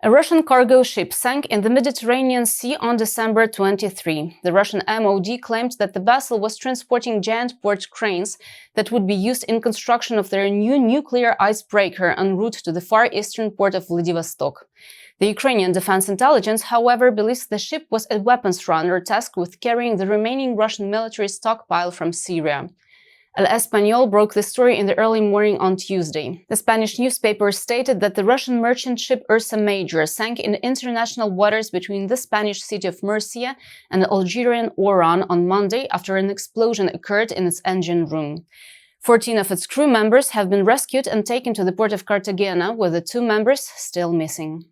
A Russian cargo ship sank in the Mediterranean Sea on December 23. The Russian MOD claimed that the vessel was transporting giant port cranes that would be used in construction of their new nuclear icebreaker en route to the far eastern port of Vladivostok. The Ukrainian Defense Intelligence, however, believes the ship was a weapons runner tasked with carrying the remaining Russian military stockpile from Syria. El Español broke the story in the early morning on Tuesday. The Spanish newspaper stated that the Russian merchant ship Ursa Major sank in international waters between the Spanish city of Murcia and the Algerian Oran on Monday after an explosion occurred in its engine room. 14 of its crew members have been rescued and taken to the port of Cartagena, with the 2 members still missing.